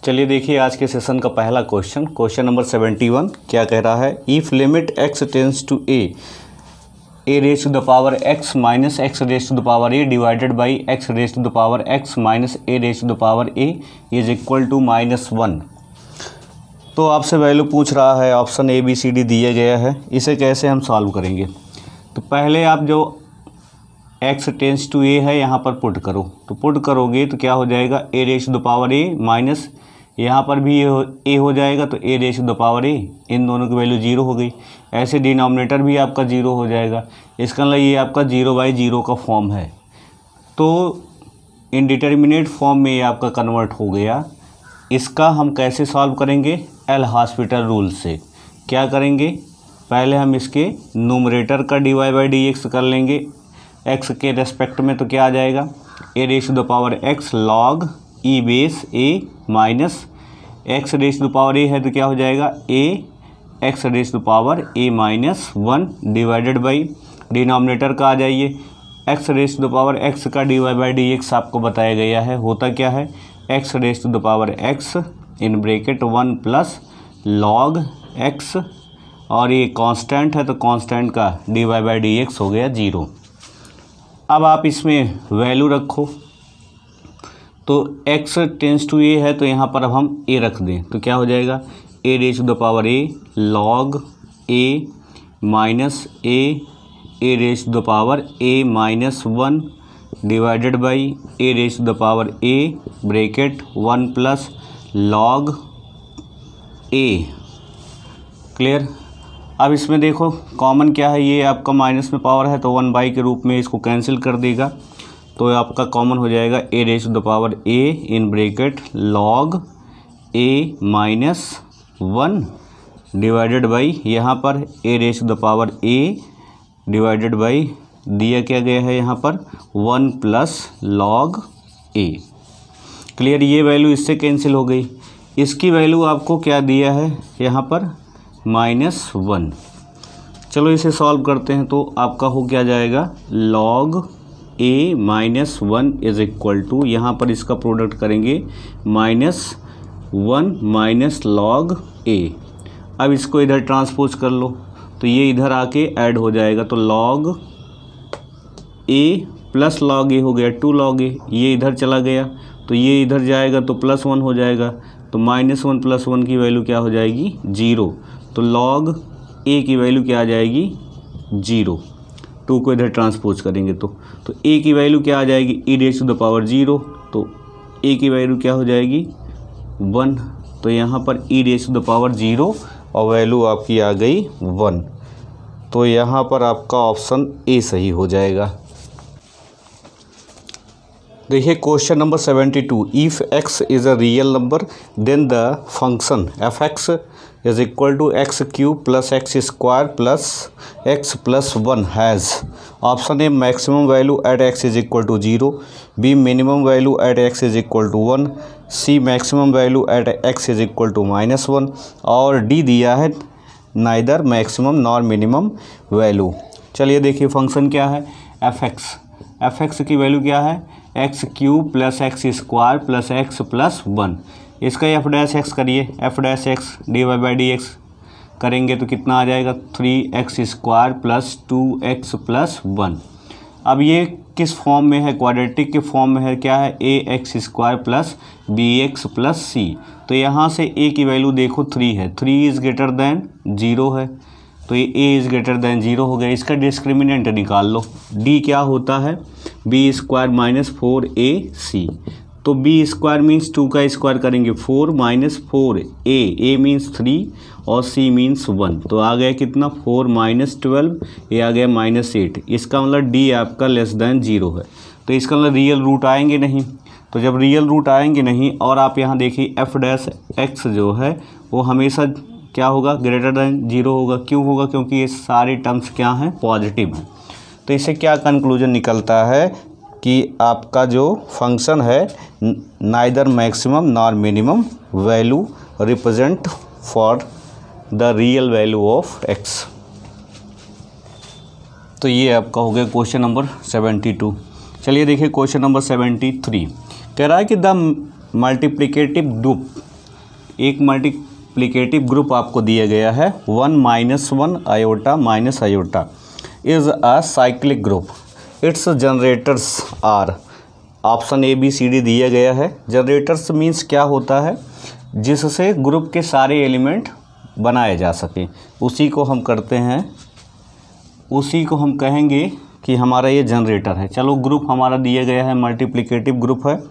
चलिए देखिए आज के सेशन का पहला क्वेश्चन नंबर 71 क्या कह रहा है। If limit x tends to a raise to the power x minus x raise to the power a divided by x raise to the power x minus a raise to the power a is equal to -1। तो आपसे value पूछ रहा है, option A B C D दिया गया है। इसे कैसे हम सॉल्व करेंगे? तो पहले आप जो x टेंस टू a है यहाँ पर पुट करो। तो पुट करोगे तो क्या हो जाएगा, a raise to the power a minus यहाँ पर भी a हो जाएगा तो a raise to the power a, इन दोनों की वैल्यू 0 हो गई। ऐसे डिनोमिनेटर भी आपका 0 हो जाएगा। इसका मतलब ये आपका 0/0 का फॉर्म है। तो इनडिटर्मिनेट फॉर्म में ये आपका कन्वर्ट हो गया। इसका हम कैसे सॉल्व करेंगे? एल हॉस्पिटल रूल से। क्या करेंगे? पहले हम इसके न्यूमरेटर का dy/dx कर लेंगे x के रेस्पेक्ट में। तो क्या आ जाएगा, a raise to the power x log e base a minus x raise to the power a है तो क्या हो जाएगा, a x raise to the power a minus 1 divided by denominator का आ जाइए। x raise to the power x का dy/dx आपको बताया गया है। होता क्या है, x raise to the power x in bracket 1 plus log x, और ये कांस्टेंट है तो कांस्टेंट का dy/dx हो गया 0। अब आप इसमें वैल्यू रखो। तो x टेंस टू a है तो यहाँ पर अब हम a रख दें तो क्या हो जाएगा, a raise to the power a log a minus a raise to the power a minus 1 divided by a raise to the power a bracket 1 plus log a। Clear? अब इसमें देखो कॉमन क्या है, ये आपका माइनस में power है तो 1/के रूप में इसको कैंसिल कर देगा। तो आपका कॉमन हो जाएगा a raise to the power a in bracket log a minus 1 divided by यहाँ पर a raise to the power a divided by दिया क्या गया है यहाँ पर 1 प्लस लॉग a। क्लियर? ये वैल्यू इससे कैंसिल हो गई। इसकी वैल्यू आपको क्या दिया है यहाँ पर, -1। चलो इसे सॉल्व करते हैं। तो आपका हो क्या जाएगा, log a minus 1 is equal to, यहाँ पर इसका प्रोडक्ट करेंगे -1 माइनस लॉग a। अब इसको इधर ट्रांसपोज कर लो तो ये इधर आके ऐड हो जाएगा। तो log a plus log a हो गया 2 लॉग a, ये इधर चला गया तो ये इधर जाएगा तो +1 हो जाएगा। तो -1 + 1 की वैल्यू क्या हो जाएगी, 0। तो लॉग a की वैल्यू क्या आ जाएगी, 0। 2 को इधर ट्रांसपोज करेंगे तो a की वैल्यू क्या आ जाएगी, e raise to the power 0। तो a की वैल्यू क्या हो जाएगी, 1। तो यहाँ पर e raise to the power 0 और वैल्यू आपकी आ गई 1। तो यहाँ पर आपका ऑप्शन ए सही हो जाएगा। देखिए question number 72। If x is a real number then the function f(x) is equal to x³ plus x² plus x plus 1 has option A maximum value at x is equal to 0, B minimum value at x is equal to 1, C maximum value at x is equal to -1, और D दिया है neither maximum nor minimum value. चलिए देखिए function क्या है, f(x) की value क्या है, x³ plus x² plus x plus 1। इसका f'(x) करिए, f'(x) dy/dx करेंगे तो कितना आ जाएगा, 3x² प्लस 2x प्लस 1। अब ये किस फॉर्म में है, क्वाड्रेटिक के फॉर्म में है। क्या है, ax² plus bx plus c। तो यहाँ से a की वैल्यू देखो 3 है, 3 इज़ ग्रेटर दैन 0 है तो ये a इज़ ग्रेटर दैन 0 हो गया। इसका डिस्क्रिमिनेंट निकाल लो, d क्या होता है, b² माइनस 4ac। तो b² मीन्स 2 का स्क्वायर करेंगे 4 माइनस 4a मीन्स 3 और c मीन्स 1। तो आ गया कितना, 4 माइनस 12, ये आ गया -8। इसका मतलब d आपका लेस दैन 0 है। तो इसका मतलब रियल रूट आएंगे नहीं। तो जब रियल रूट आएंगे नहीं, और आप यहाँ देखिए f'(x) जो है वो हमेशा क्या होगा, ग्रेटर दैन 0 होगा। क्यों होगा, क्योंकि ये सारे टर्म्स क्या हैं, पॉजिटिव हैं। तो इससे क्या कंक्लूजन निकलता है कि आपका जो फंक्शन है neither maximum nor minimum value represent for the real value of x। तो ये आपका हो गया क्वेश्चन नंबर 72। चलिए देखिए क्वेश्चन नंबर 73। कह रहा है कि द मल्टीप्लिकेटिव एक मल्टीप्लिकेटिव ग्रुप आपको दिया गया है 1 - 1 iota minus iota is a cyclic group, its generators are, option A B C D दिया गया है। जनरेटर्स मीन्स क्या होता है, जिससे ग्रुप के सारे एलिमेंट बनाए जा सके, उसी को हम करते हैं, उसी को हम कहेंगे कि हमारा ये जनरेटर है। चलो ग्रुप हमारा दिया गया है, मल्टीप्लिकेटिव ग्रुप है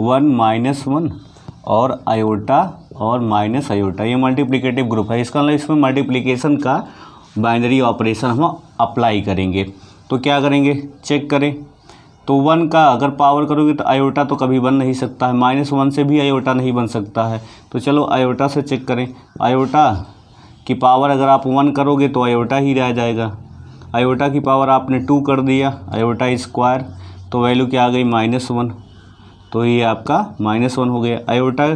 1 - 1 और आयोटा और माइनस आयोटा, ये मल्टीप्लिकेटिव ग्रुप है। इसका मतलब इसमें मल्टीप्लिकेशन का बाइनरी ऑपरेशन हम अप्लाई करेंगे। तो क्या करेंगे, चेक करें। तो 1 का अगर पावर करोगे तो आयोटा तो कभी बन नहीं सकता है, -1 से भी आयोटा नहीं बन सकता है। तो चलो आयोटा से चेक करें। आयोटा की पावर अगर आप 1 करोगे तो आयोटा ही रह जाएगा। आयोटा की पावर आपने 2 कर दिया, आयोटा स्क्वायर, तो वैल्यू क्या आ गई -1, तो ये आपका -1 हो गया। आयोटा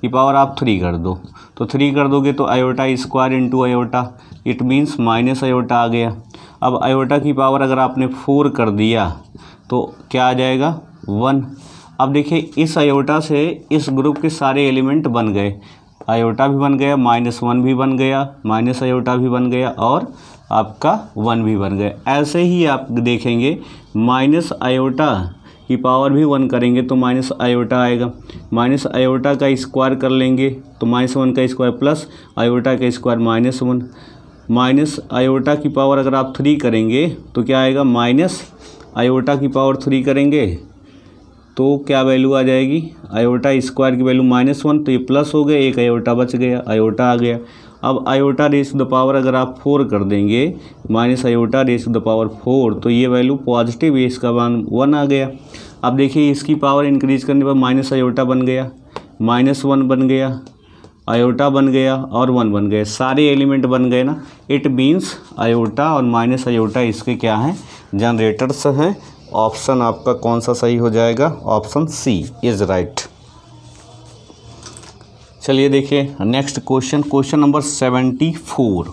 की पावर आप 3 कर दो, तो 3 कर दोगे तो iota square into iota, it means minus iota आ गया। अब आयोटा की पावर अगर आपने 4 कर दिया तो क्या आ जाएगा 1। अब देखिए इस आयोटा से इस ग्रुप के सारे एलिमेंट बन गए, आयोटा भी बन गया, -1 भी बन गया, माइनस आयोटा भी बन गया और आपका 1 भी बन गया। ऐसे ही आप देखेंगे माइनस आयोटा की पावर भी 1 करेंगे तो माइनस आयोटा आएगा, माइनस आयोटा का स्क्वायर कर लेंगे तो -1 का स्क्वायर प्लस आयोटा का स्क्वायर -1, माइनस आयोटा की पावर अगर आप 3 करेंगे तो क्या आएगा, माइनस आयोटा की पावर 3 करेंगे तो क्या वैल्यू आ जाएगी, आयोटा स्क्वायर की वैल्यू -1, तो ये प्लस हो गया, एक आयोटा बच गया, आयोटा आ गया। अब iota raise to the power अगर आप 4 कर देंगे, minus iota raise to the power 4, तो ये वैल्यू पॉजिटिव है, इसका मान 1 आ गया। अब देखिए इसकी पावर इंक्रीज करने पर माइनस आयोटा बन गया, -1 बन गया, आयोटा बन गया और 1 बन गए, सारे एलिमेंट बन गए ना। इट मीन्स आयोटा और माइनस आयोटा इसके क्या हैं, जनरेटर्स हैं। ऑप्शन आपका कौन सा सही हो जाएगा, ऑप्शन सी इज़ राइट। चलिए देखिए next question, question number 74।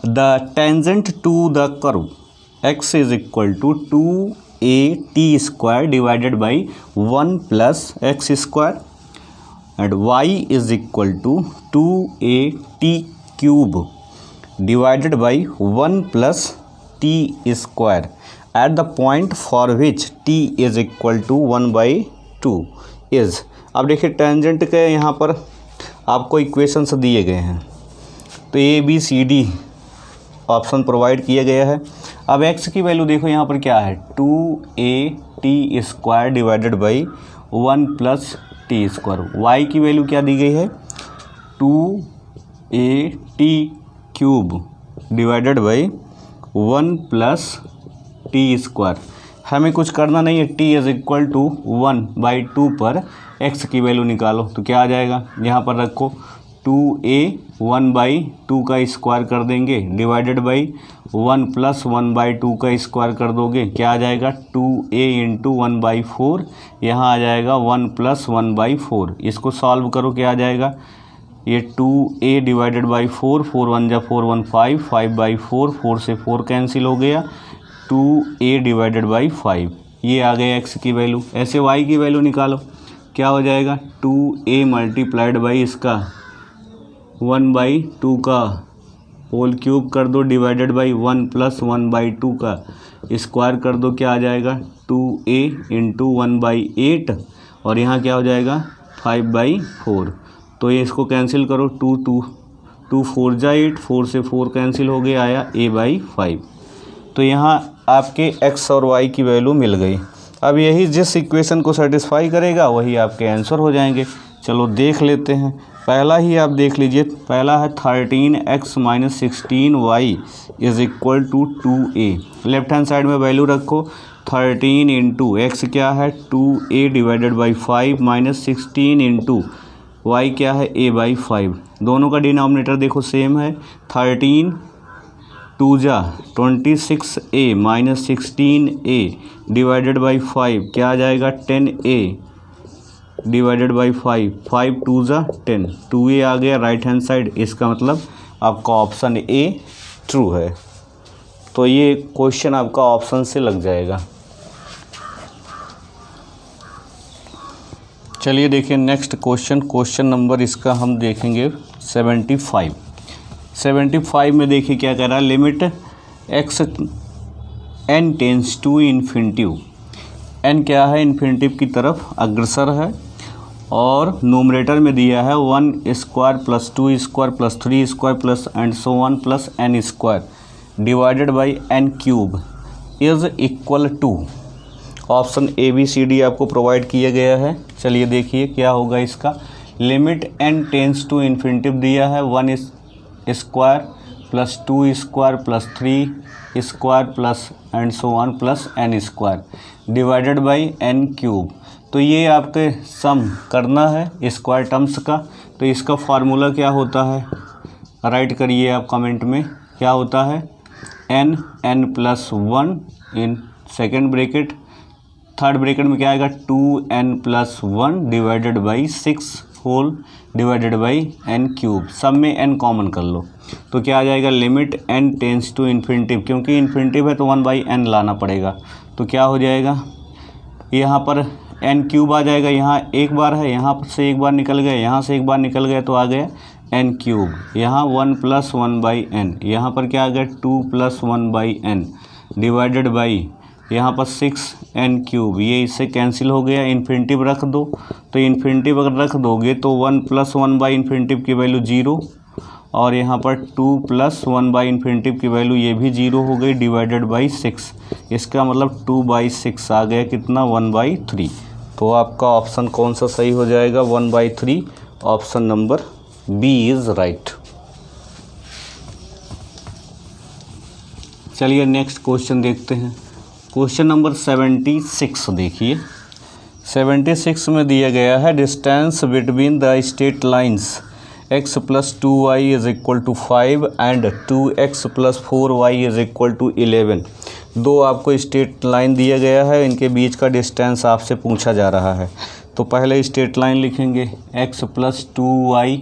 The tangent to the curve x is equal to 2at² divided by 1 + x² and y is equal to 2at³ divided by 1 + t² at the point for which t is equal to 1/2 is. अब देखिए tangent के यहाँ पर आपको equations दिए गए हैं, तो A B C D option provide किया गया है। अब x की वैल्यू देखो यहाँ पर क्या है, 2at² divided by 1 + t²। y की वैल्यू क्या दी गई है, 2at³ डिवाइडेड बाई 1 + t²। हमें कुछ करना नहीं है, t इज इक्वल टू 1/2 पर x की वैल्यू निकालो तो क्या आ जाएगा, यहाँ पर रखो 2a 1/2 का स्क्वायर कर देंगे डिवाइडेड बाई 1 + 1/2 का स्क्वायर कर दोगे, क्या आ जाएगा 2a × 1/4, यहाँ आ जाएगा 1 + 1/4। इसको सॉल्व करो, क्या आ जाएगा, ये 2a डिवाइडेड बाई 4, 4 1 जा 4 1 5, 5/4, 4 से 4 कैंसिल हो गया, 2a डिवाइडेड बाई 5, ये आ गया x की वैल्यू। ऐसे y की वैल्यू निकालो, क्या हो जाएगा 2a मल्टीप्लाइड बाई इसका 1/2 का होल क्यूब कर दो डिवाइडेड बाई 1 + 1/2 का स्क्वायर कर दो, क्या आ जाएगा 2a × 1/8 और यहाँ क्या हो जाएगा 5/4। तो ये इसको कैंसिल करो, 2 4 जा 8, 4 से 4 कैंसिल हो गया, आया a/5। तो यहाँ आपके x और y की वैल्यू मिल गई। अब यही जिस इक्वेशन को सेटिस्फाई करेगा वही आपके आंसर हो जाएंगे। चलो देख लेते हैं, पहला ही आप देख लीजिए, पहला है 13x - 16y is equal to 2a। Left hand side में वैल्यू रखो, 13 × x क्या है 2a डिवाइडेड बाई 5 - 16 × y क्या है a/5। दोनों का डिनोमिनेटर देखो सेम है, 13 2 जा 26a - 16a डिवाइडेड बाई 5 क्या आ जाएगा 10a डिवाइडेड बाई 5, 5 2 जा 10, 2a आ गया राइट हैंड साइड। इसका मतलब आपका ऑप्शन ए ट्रू है, तो ये क्वेश्चन आपका ऑप्शन से लग जाएगा। चलिए देखिए नेक्स्ट क्वेश्चन नंबर इसका हम देखेंगे 75 में देखिए क्या कह रहा है, limit x n tends to infinitive, n क्या है इन्फिनिटिव की तरफ अग्रसर है और नोमरेटर में दिया है 1 square plus 2 square plus 3 square plus and so one plus n square divided by n cube is equal to, option A B C D आपको प्रोवाइड किया गया है। चलिए देखिए क्या होगा इसका, limit n tends to infinitive दिया है 1 square plus 2 square plus 3 square plus and so one plus n square divided by n cube. तो ये आपके सम करना है स्क्वायर टर्म्स का, तो इसका फार्मूला क्या होता है राइट करिए आप कमेंट में, क्या होता है n plus 1 in second bracket, third bracket में क्या आएगा 2n plus 1 divided by 6 whole divided by n cube, सब में n कॉमन कर लो तो क्या आ जाएगा, limit n tends to infinitive, क्योंकि इन्फिनिटिव है तो 1/n लाना पड़ेगा, तो क्या हो जाएगा यहाँ पर n क्यूब आ जाएगा, यहाँ एक बार है, यहाँ से एक बार निकल गया, यहाँ से एक बार निकल गया तो आ गया n क्यूब, यहाँ 1 प्लस 1/n, यहाँ पर क्या आ गया 2 प्लस 1/n डिवाइडेड बाई यहाँ पर 6n क्यूब, ये इससे कैंसिल हो गया, इन्फिनिटिव रख दो, तो इन्फिनिटिव अगर रख दोगे तो 1 प्लस 1/इन्फिनिटिव की वैल्यू 0 और यहाँ पर 2 प्लस 1/इन्फिनिटिव की वैल्यू ये भी 0 हो गई डिवाइडेड बाई 6, इसका मतलब 2/6 आ गया कितना 1/3। तो आपका ऑप्शन कौन सा सही हो जाएगा 1/3, option number B is right. चलिए नेक्स्ट क्वेश्चन देखते हैं, क्वेश्चन नंबर 76 देखिए, 76 में दिया गया है distance between the straight lines x plus 2y is equal to 5 and 2x plus 4y is equal to 11। दो आपको स्ट्रेट लाइन दिया गया है, इनके बीच का डिस्टेंस आपसे पूछा जा रहा है। तो पहले स्ट्रेट लाइन लिखेंगे x plus 2y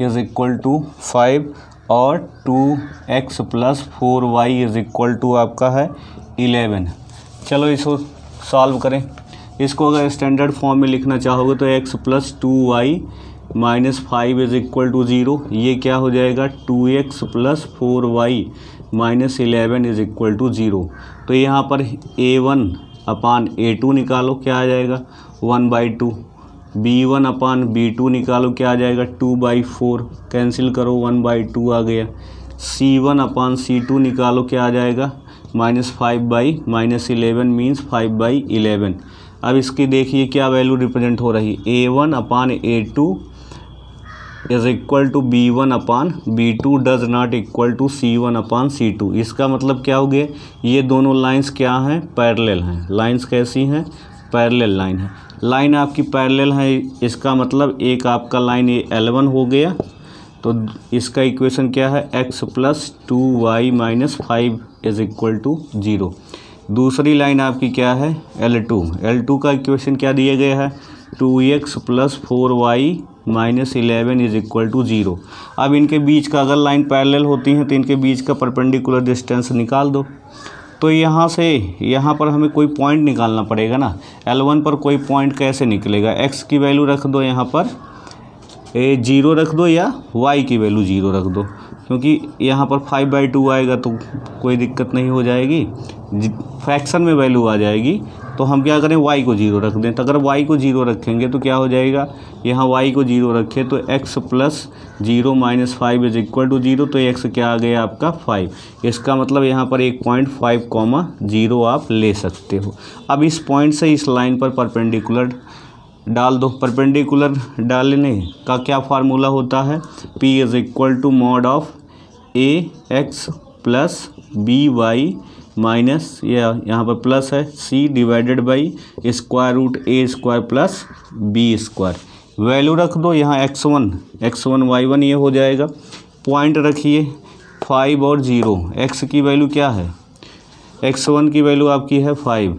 is equal to 5 और 2x plus 4y is equal to आपका है 11। चलो इसको सॉल्व करें, इसको अगर स्टैंडर्ड फॉर्म में लिखना चाहोगे तो x plus 2y minus 5 is equal to 0, ये क्या हो जाएगा 2x plus 4y minus 11 is equal to 0। तो यहाँ पर a1 अपान a2 निकालो, क्या आ जाएगा 1/2, b1 अपान b2 निकालो, क्या आ जाएगा 2/4, कैंसिल करो 1/2 आ गया, c1 अपान c2 निकालो, क्या आ जाएगा -5/-11 मीन्स 5/11। अब इसकी देखिए क्या वैल्यू रिप्रेजेंट हो रही, a1 upon a2 is equal to b1 upon b2 does not equal to c1 upon c2। इसका मतलब क्या हो गया, ये दोनों लाइंस क्या हैं पैरेलल हैं, लाइंस कैसी हैं पैरेलल लाइन है, लाइन आपकी पैरेलल है, इसका मतलब एक आपका लाइन ये L1 हो गया, तो इसका इक्वेशन क्या है x plus 2y minus 5 is equal to 0। दूसरी लाइन आपकी क्या है L2 का इक्वेशन क्या दिया गया है 2x plus 4y minus 11 is equal to 0। अब इनके बीच का अगर लाइन पैरेलल होती हैं तो इनके बीच का परपेंडिकुलर डिस्टेंस निकाल दो। तो यहाँ से यहाँ पर हमें कोई पॉइंट निकालना पड़ेगा ना, L1 पर कोई पॉइंट कैसे निकलेगा, x की वैल्यू रख दो यहाँ पर 0 रख दो या y की वैल्यू 0 रख दो, क्योंकि यहाँ पर 5/2 आएगा तो कोई दिक्कत नहीं हो जाएगी, फ्रैक्शन में वैल्यू आ जाएगी। तो हम क्या करें y को 0 रख दें, तो अगर y को 0 रखेंगे तो क्या हो जाएगा, यहाँ y को 0 रखें तो x plus 0 minus 5 is equal to 0, तो x क्या आ गया आपका 5। इसका मतलब यहाँ पर 1.5, 0 आप ले सकते हो। अब इस पॉइंट से इस लाइन पर परपेंडिकुलर डाल दो, परपेंडिकुलर डालने का क्या फार्मूला होता है p is equal to mod of ax plus by minus यहाँ पर प्लस है c divided by square root a square plus b square. Value रख दो यहाँ x1 y1 ये हो जाएगा, पॉइंट रखिए 5 और 0, x की वैल्यू क्या है x1 की वैल्यू आपकी है 5,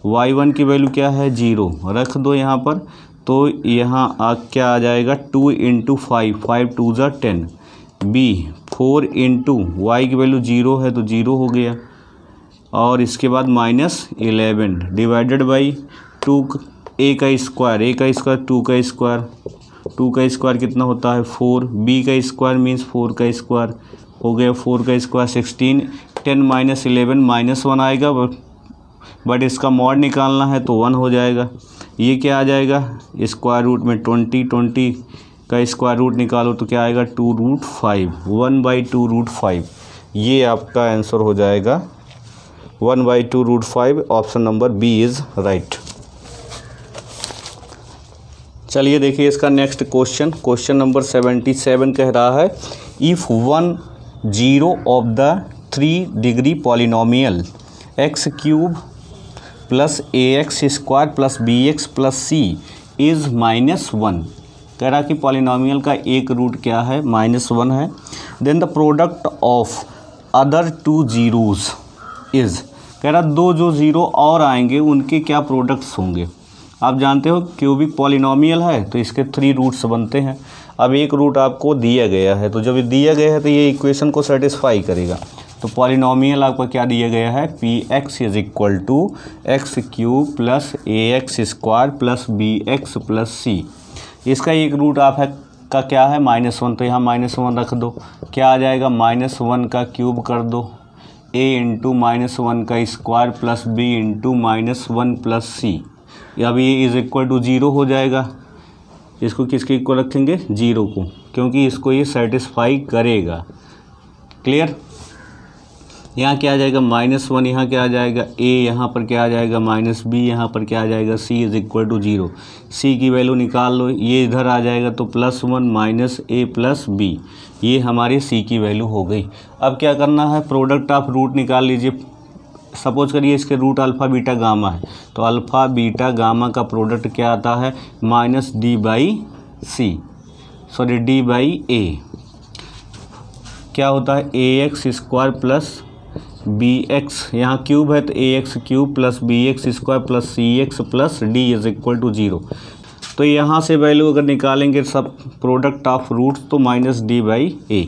y1 की वैल्यू क्या है 0, रख दो यहाँ पर। तो यहाँ क्या आ जाएगा 2 × 5, 5 2 ज़ा 10, b 4 × y की वैल्यू 0 है तो 0 हो गया, और इसके बाद -11 डिवाइडेड बाई 2 ए का स्क्वायर 2 का स्क्वायर, 2 का स्क्वायर कितना होता है 4, बी का स्क्वायर मीन्स 4 का स्क्वायर हो गया, 4 का स्क्वायर 16, 10 माइनस 11 -1 आएगा, बट इसका मॉड निकालना है तो 1 हो जाएगा। ये क्या आ जाएगा स्क्वायर रूट में 20 का स्क्वायर रूट निकालो तो क्या आएगा 2√5, 1/2√5। ये आपका आंसर हो जाएगा 1/2√5। Option number B is right. चलिए देखिए इसका नेक्स्ट क्वेश्चन नंबर 77 कह रहा है if 1 0 of the 3 degree polynomial x³ plus ax² plus bx plus c is -1। कह रहा कि पॉलिनोमियल का एक रूट क्या है -1 है। Then the product of other 2 zeros is, कह रहा 2 जो ज़ीरो और आएंगे उनके क्या प्रोडक्ट्स होंगे। आप जानते हो क्यूबिक पॉलिनोमियल है तो इसके 3 रूट्स बनते हैं। अब एक रूट आपको दिया गया है, तो जब दिया गया है तो ये इक्वेशन को सेटिस्फाई करेगा। तो पॉलिनोमियल आपका क्या दिया गया है px is equal to x³ plus ax² plus bx plus c। इसका एक रूट आप है का क्या है -1, तो यहाँ -1 रख दो, क्या आ जाएगा -1 का क्यूब कर दो, a इंटू -1 का square plus b into -1 plus c। अब ये इज इक्वल टू 0 हो जाएगा। इसको किसके इक्वल रखेंगे 0 को, क्योंकि इसको ये सेटिस्फाई करेगा। क्लियर। यहाँ क्या आ जाएगा -1, यहाँ क्या आ जाएगा a, यहाँ पर क्या आ जाएगा -b, यहाँ पर क्या आ जाएगा c is equal to 0। c की वैल्यू निकाल लो, ये इधर आ जाएगा तो +1 माइनस a प्लस b, ये हमारी c की वैल्यू हो गई। अब क्या करना है प्रोडक्ट ऑफ रूट निकाल लीजिए। सपोज करिए इसके रूट अल्फ़ा बीटा गामा है, तो अल्फ़ा बीटा गामा का प्रोडक्ट क्या आता है -d/a। क्या होता है ax² प्लस bx, यहाँ क्यूब है तो ax³ plus bx² plus cx plus d is equal to 0। तो यहाँ से वैल्यू अगर निकालेंगे सब प्रोडक्ट ऑफ रूट्स तो -d/a,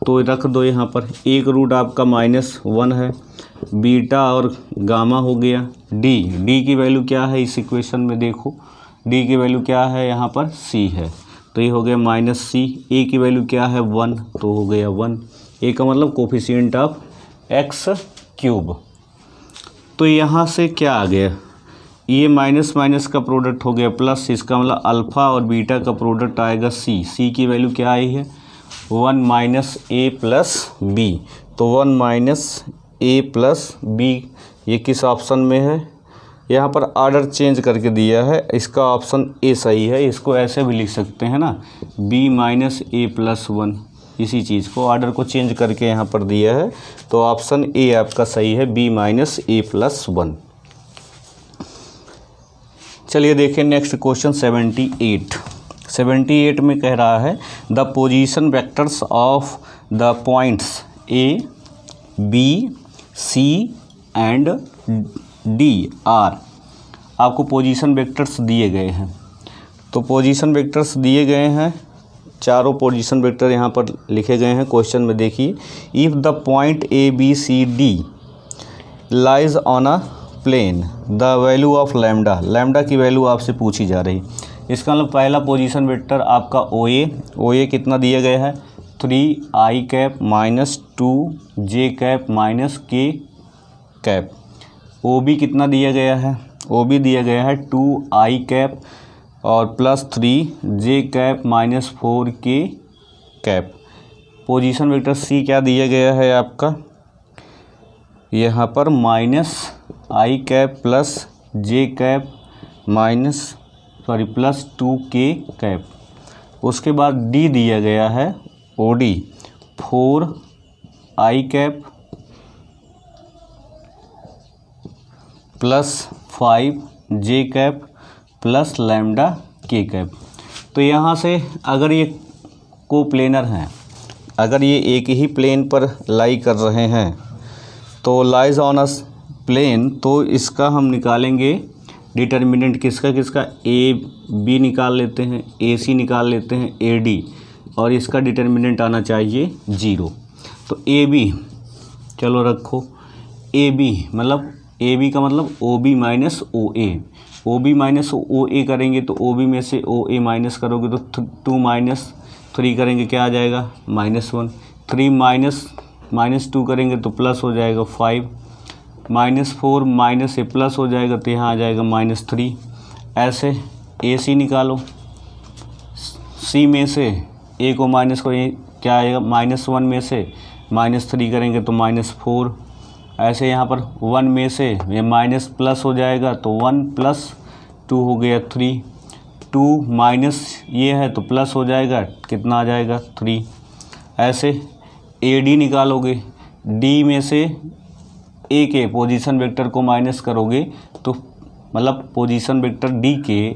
तो रख दो यहाँ पर। एक रूट आपका -1 है, बीटा और गामा हो गया। डी की वैल्यू क्या है इस इक्वेशन में देखो, डी की वैल्यू क्या है यहाँ पर c है, तो ये हो गया -c। ए की वैल्यू क्या है 1, तो हो गया 1। ए का मतलब कोफिशिएंट ऑफ x³। तो यहाँ से क्या आ गया, ये माइनस का प्रोडक्ट हो गया प्लस, इसका मतलब अल्फ़ा और बीटा का प्रोडक्ट आएगा c की वैल्यू क्या आई है 1 - a प्लस b। तो 1 - a प्लस b ये किस ऑप्शन में है, यहाँ पर ऑर्डर चेंज करके दिया है, इसका ऑप्शन ए सही है। इसको ऐसे भी लिख सकते हैं ना b - a प्लस 1, इसी चीज़ को ऑर्डर को चेंज करके यहाँ पर दिया है, तो ऑप्शन ए आपका सही है b - a प्लस 1। चलिए देखें नेक्स्ट क्वेश्चन 78 में कह रहा है the position vectors of the points a b c and d are. आपको पोजीशन वेक्टर्स दिए गए हैं, तो पोजीशन वेक्टर्स दिए गए हैं, चारों पोजीशन वेक्टर यहाँ पर लिखे गए हैं। क्वेश्चन में देखिए if the point a b c d lies on a plane the value of lambda की वैल्यू आपसे पूछी जा रही। इसका मतलब पहला पोजीशन वेक्टर आपका OA कितना दिया गया है 3i minus 2j minus k। OB कितना दिया गया है, OB दिया गया है 2i और plus 3j minus 4k। Position vector C क्या दिया गया है आपका यहाँ पर -i plus j plus 2k। उसके बाद D दिया गया है OD 4i plus 5j plus lambda k। तो यहाँ से अगर ये कोप्लेनर हैं, अगर ये एक ही प्लेन पर लाई कर रहे हैं तो लाइज ऑन अ प्लेन, तो इसका हम निकालेंगे डिटर्मिनेंट किसका AB निकाल लेते हैं, AC निकाल लेते हैं, AD, और इसका डिटर्मिनेंट आना चाहिए 0। तो AB चलो रखो, AB का मतलब OB minus OA, O B minus O A करेंगे तो ओ बी में से ओ ए माइनस करोगे तो 2 माइनस 3 करेंगे क्या आ जाएगा -1। 3 माइनस 2 करेंगे तो प्लस हो जाएगा 5। -4 माइनस ए प्लस हो जाएगा तो यहाँ आ जाएगा -3। ऐसे ए सी निकालो, सी में से ए को माइनस को क्या आएगा -1 में से -3 करेंगे तो -4। ऐसे यहाँ पर 1 में से ये माइनस प्लस हो जाएगा तो 1 + 2 हो गया 3। 2 माइनस ये है तो प्लस हो जाएगा, कितना आ जाएगा 3। ऐसे ए डी निकालोगे, डी में से ए के पोजीशन वेक्टर को माइनस करोगे तो मतलब पोजीशन वेक्टर डी के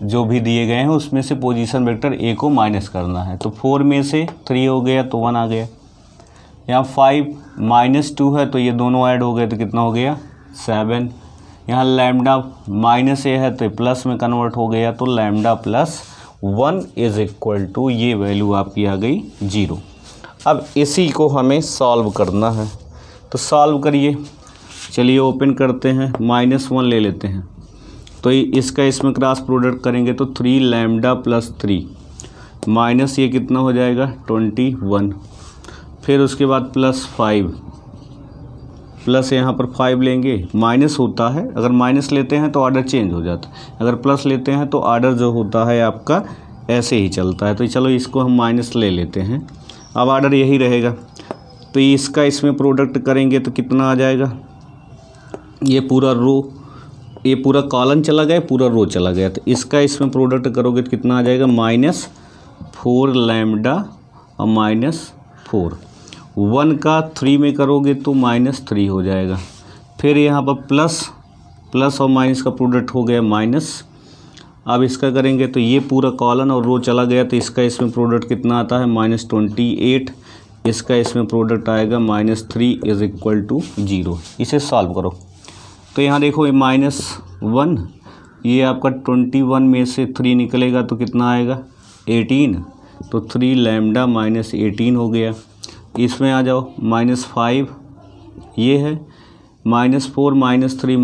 जो भी दिए गए हैं उसमें से पोजीशन वेक्टर ए को माइनस करना है। तो 4 में से 3 हो गया तो 1 आ गया। यहाँ 5 - 2 है तो ये दोनों ऐड हो गए तो कितना हो गया 7। यहाँ लैम्डा माइनस ए है तो प्लस में कन्वर्ट हो गया तो लैम्डा +1 = ये वैल्यू आपकी आ गई 0। अब इसी को हमें सॉल्व करना है तो सॉल्व करिए। चलिए ओपन करते हैं, -1 ले लेते हैं तो इसका इसमें क्रॉस प्रोडक्ट करेंगे तो 3 लैम्डा + 3 माइनस ये कितना हो जाएगा 21। फिर उसके बाद +5 प्लस यहाँ पर 5 लेंगे, माइनस होता है, अगर माइनस लेते हैं तो ऑर्डर चेंज हो जाता है, अगर प्लस लेते हैं तो ऑर्डर जो होता है आपका ऐसे ही चलता है। तो चलो इसको हम माइनस ले लेते हैं, अब ऑर्डर यही रहेगा। तो इसका इसमें प्रोडक्ट करेंगे तो कितना आ जाएगा, ये पूरा रो, ये पूरा कॉलम चला गया, पूरा रो चला गया। तो इसका इसमें प्रोडक्ट करोगे तो कितना आ जाएगा -4 लैम्डा और -4। 1 का 3 में करोगे तो -3 हो जाएगा। फिर यहाँ पर प्लस और माइनस का प्रोडक्ट हो गया माइनस। अब इसका करेंगे तो ये पूरा कॉलम और रो चला गया तो इसका इसमें प्रोडक्ट कितना आता है -28। इसका इसमें प्रोडक्ट आएगा -3 = 0। इसे सॉल्व करो तो यहाँ देखो ये -1, ये आपका 21 में से 3 निकलेगा तो कितना आएगा 18। तो 3 लैम्डा -18 हो गया। इसमें आ जाओ -5 ये है, -4 - 3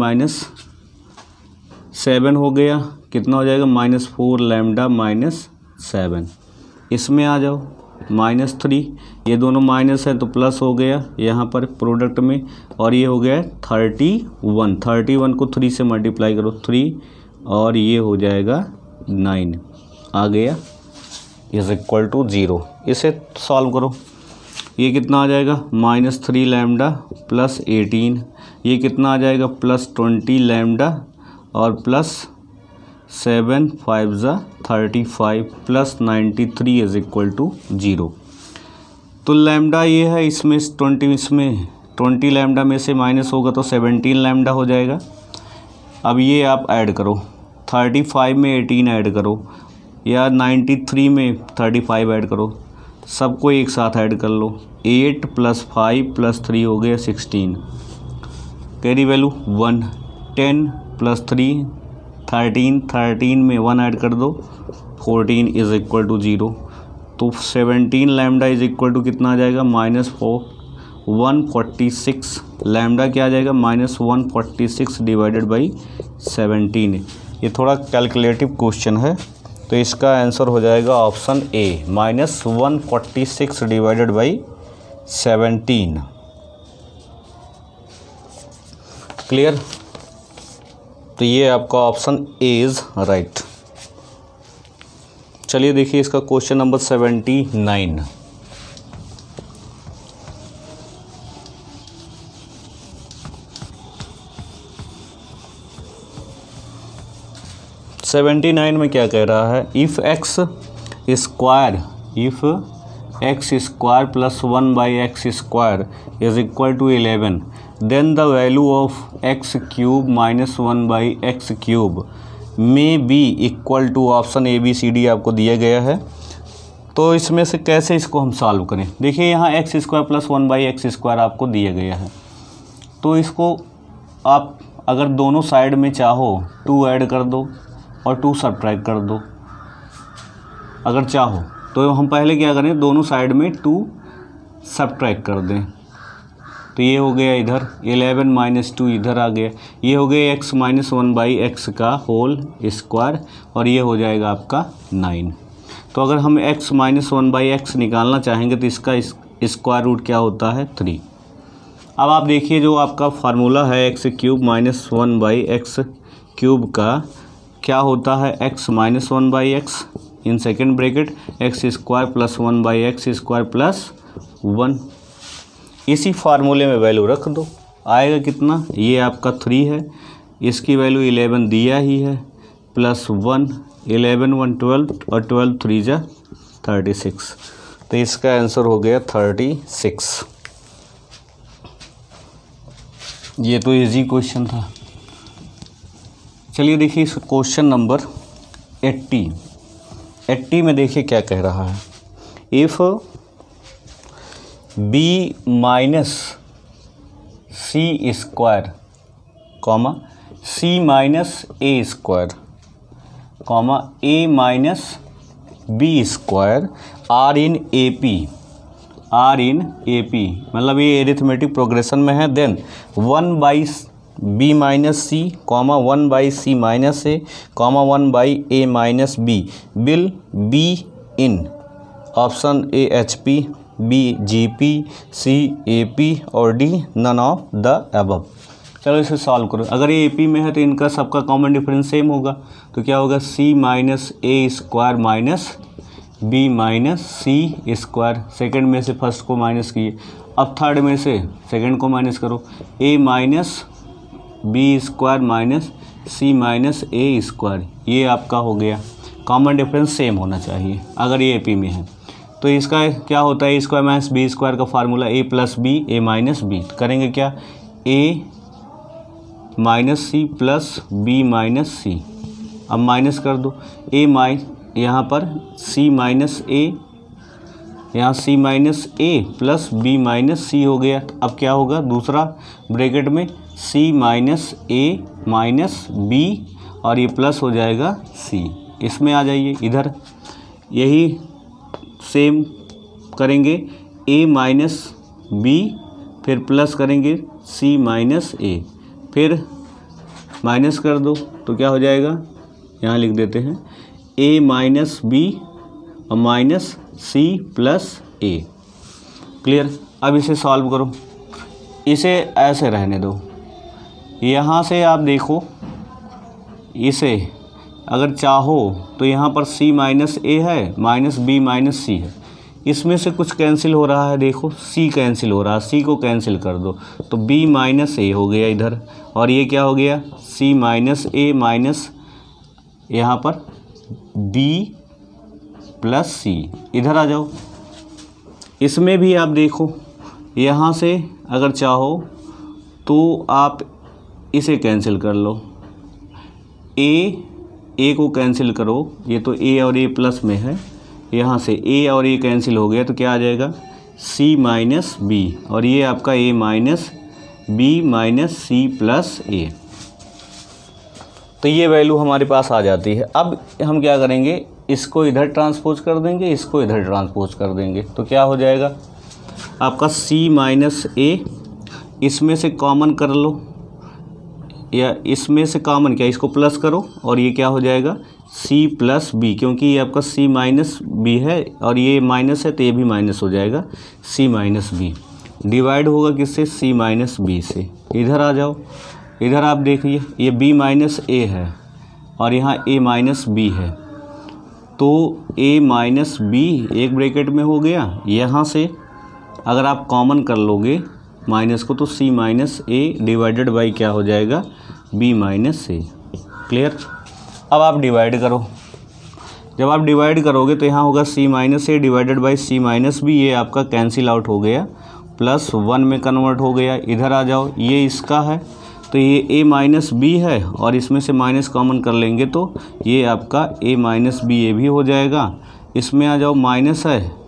-7 हो गया, कितना हो जाएगा -4 लैम्डा -7। इसमें आ जाओ -3, ये दोनों माइनस है तो प्लस हो गया यहाँ पर प्रोडक्ट में, और ये हो गया 31 को 3 से मल्टीप्लाई करो 3 और ये हो जाएगा 9 आ गया = 0। इसे सॉल्व करो, ये कितना आ जाएगा -3 लैम्डा +18, ये कितना आ जाएगा +20 लैम्डा और +7 5 35 +93 = 0। तो लैम्डा ये है, इसमें 20 लैम्डा में से माइनस होगा तो 17 लैम्डा हो जाएगा। अब ये आप ऐड करो, 35 में 18 ऐड करो या 93 में 35 ऐड करो, सबको एक साथ ऐड कर लो। 8 + 5 + 3 हो गया 16, कैरी वैल्यू 1। 10 + 3 13 में 1 ऐड कर दो 14 = 0। तो 17 लैम्डा = कितना आ जाएगा -146 लैम्डा क्या आ जाएगा -146 / 17। ये थोड़ा कैलकुलेटिव क्वेश्चन है तो इसका आंसर हो जाएगा ऑप्शन ए -146 / 17। क्लियर? तो ये आपका ऑप्शन ए इज़ राइट। चलिए देखिए इसका क्वेश्चन नंबर 79। में क्या कह रहा है, if x square + 1/x² = 11 then the value of x³ - 1/x³ may be equal to option ABCD आपको दिया गया है। तो इसमें से कैसे इसको हम सॉल्व करें, देखिए यहाँ x² + 1/x² आपको दिया गया है। तो इसको आप अगर दोनों साइड में चाहो 2 ऐड कर दो और 2 सब्ट्रैक्ट कर दो, अगर चाहो तो हम पहले क्या करें, दोनों साइड में 2 सब्ट्रैक्ट कर दें। तो ये हो गया इधर 11 माइनस 2 इधर आ गया, ये हो गया x माइनस 1/x का होल स्क्वायर और ये हो जाएगा आपका 9। तो अगर हम x माइनस 1/x निकालना चाहेंगे तो इसका स्क्वायर रूट क्या होता है 3। अब आप देखिए जो आपका फार्मूला है x cube minus 1/x cube का क्या होता है x माइनस 1/x इन second bracket x square plus 1/x square plus 1। इसी फार्मूले में वैल्यू रख दो, आएगा कितना, ये आपका 3 है, इसकी वैल्यू 11 दिया ही है, प्लस 1, 11 1 12 और 12 3 जा 36। तो इसका आंसर हो गया 36। ये तो इजी क्वेश्चन था। चलिए देखिए क्वेश्चन नंबर 80 में देखिए क्या कह रहा है। If b minus C square comma c minus A square comma a minus B square are in A P मतलब ये एरिथमेटिक प्रोग्रेशन में है, then 1/b minus C comma 1/c minus A comma 1/a minus B will be in option A H P, B G P, C A P और D none of the above. चलो इसे solve करो। अगर ये A P में है तो इनका सबका कॉमन डिफरेंस सेम होगा, तो क्या होगा सी minus A square minus B minus C square. Second में से फर्स्ट को माइनस किए, अब थर्ड में से सेकेंड को माइनस करो, ए minus B square minus C minus A square. ये आपका हो गया, कॉमन डिफरेंस सेम होना चाहिए अगर ये ए पी में है। तो इसका क्या होता है, A square minus B square का formula A plus B A minus B. करेंगे क्या, A minus C plus B minus C. अब माइनस कर दो, यहाँ पर सी माइनस ए, यहाँ सी माइनस ए प्लस बी माइनस सी हो गया। अब क्या होगा, दूसरा ब्रैकेट में सी माइनस ए माइनस बी और ये प्लस हो जाएगा सी। इसमें आ जाइए इधर, यही सेम करेंगे, a माइनस बी फिर प्लस करेंगे c माइनस ए, फिर माइनस कर दो तो क्या हो जाएगा, यहाँ लिख देते हैं a माइनस बी और माइनस सी प्लस ए। क्लियर। अब इसे सॉल्व करो, इसे ऐसे रहने दो। यहाँ से आप देखो, इसे अगर चाहो तो यहाँ पर c माइनस ए है माइनस बी माइनस सी है, इसमें से कुछ कैंसिल हो रहा है, देखो c कैंसिल हो रहा है, c को कैंसिल कर दो तो b माइनस ए हो गया इधर, और ये क्या हो गया c माइनस ए माइनस यहाँ पर b प्लस सी। इधर आ जाओ, इसमें भी आप देखो, यहाँ से अगर चाहो तो आप इसे कैंसिल कर लो, ए को कैंसिल करो, ये तो a और a प्लस में है, यहाँ से a और a कैंसिल हो गया तो क्या आ जाएगा c माइनस बी, और ये आपका a minus B minus C plus A. तो ये वैल्यू हमारे पास आ जाती है। अब हम क्या करेंगे, इसको इधर ट्रांसपोज कर देंगे, इसको इधर ट्रांसपोज कर देंगे, तो क्या हो जाएगा आपका c माइनस ए, इसमें से कॉमन कर लो, या इसमें से कॉमन क्या, इसको प्लस करो और ये क्या हो जाएगा c प्लस बी, क्योंकि ये आपका c माइनस बी है और ये माइनस है तो ये भी माइनस हो जाएगा, c माइनस बी डिवाइड होगा किससे, c माइनस बी से। इधर आ जाओ, इधर आप देखिए ये b माइनस ए है और यहाँ a माइनस बी है, तो a माइनस बी एक ब्रैकेट में हो गया, यहाँ से अगर आप कॉमन कर लोगे माइनस को तो c minus A divided by क्या हो जाएगा b माइनस ए। क्लियर। अब आप डिवाइड करो, जब आप डिवाइड करोगे तो यहाँ होगा c minus A divided by c minus B, ये आपका कैंसिल आउट हो गया, प्लस 1 में कन्वर्ट हो गया। इधर आ जाओ, ये इसका है तो ये a माइनस बी है और इसमें से माइनस कॉमन कर लेंगे तो ये आपका a माइनस बी ये भी हो जाएगा। इसमें आ जाओ, माइनस है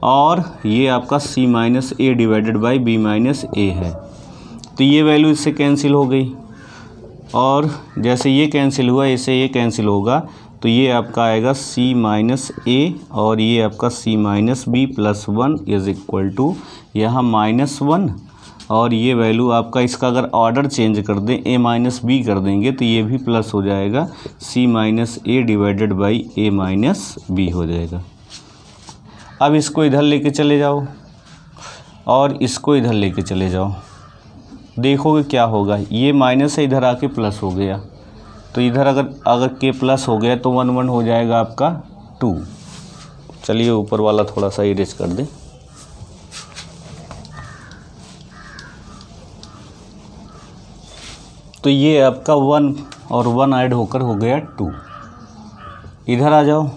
और ये आपका c minus A divided by B minus A है, तो ये वैल्यू इससे कैंसिल हो गई, और जैसे ये कैंसिल हुआ इससे ये कैंसिल होगा, तो ये आपका आएगा c माइनस ए और ये आपका c minus B plus 1 is equal to यहाँ -1 और ये वैल्यू आपका, इसका अगर ऑर्डर चेंज कर दें, a माइनस बी कर देंगे तो ये भी प्लस हो जाएगा, c minus A divided by a minus B हो जाएगा। अब इसको इधर लेके चले जाओ और इसको इधर लेके चले जाओ, देखोगे क्या होगा, ये माइनस से इधर आके प्लस हो गया, तो इधर अगर के प्लस हो गया तो 1 1 हो जाएगा आपका 2। चलिए ऊपर वाला थोड़ा सा इरेज कर दें। तो ये आपका 1 और 1 ऐड होकर हो गया 2। इधर आ जाओ,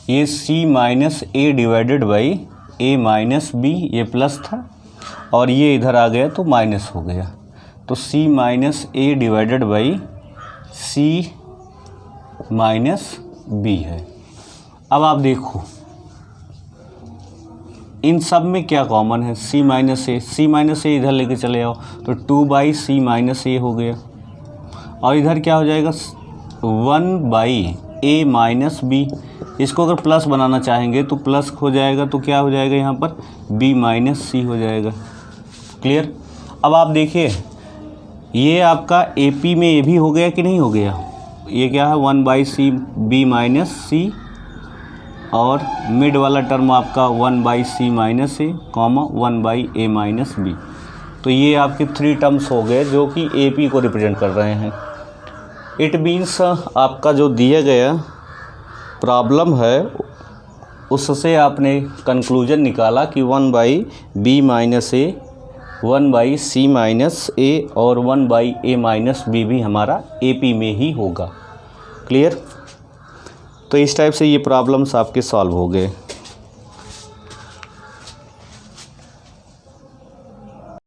ये c minus A divided by a minus B, ये प्लस था और ये इधर आ गया तो माइनस हो गया, तो c minus A divided by c minus B है। अब आप देखो इन सब में क्या कॉमन है, c माइनस ए इधर लेके चले आओ तो 2 बाई सी माइनस ए हो गया, और इधर क्या हो जाएगा 1 बाई ए माइनस बी। इसको अगर प्लस बनाना चाहेंगे तो प्लस हो जाएगा, तो क्या हो जाएगा यहाँ पर b माइनस सी हो जाएगा। क्लियर। अब आप देखिए ये आपका AP में ये भी हो गया कि नहीं हो गया, ये क्या है 1 by C B minus C, और मिड वाला टर्म आपका 1 by C minus A comma 1 by A minus B. तो ये आपके 3 टर्म्स हो गए जो कि AP को रिप्रेजेंट कर रहे हैं। इट मीन्स आपका जो दिया गया प्रॉब्लम है उससे आपने कंक्लूजन निकाला कि 1 by B minus A, 1 by C minus A और 1 बाई ए माइनस बी भी हमारा AP में ही होगा। क्लियर। तो इस टाइप से ये प्रॉब्लम्स आपके सॉल्व हो गए।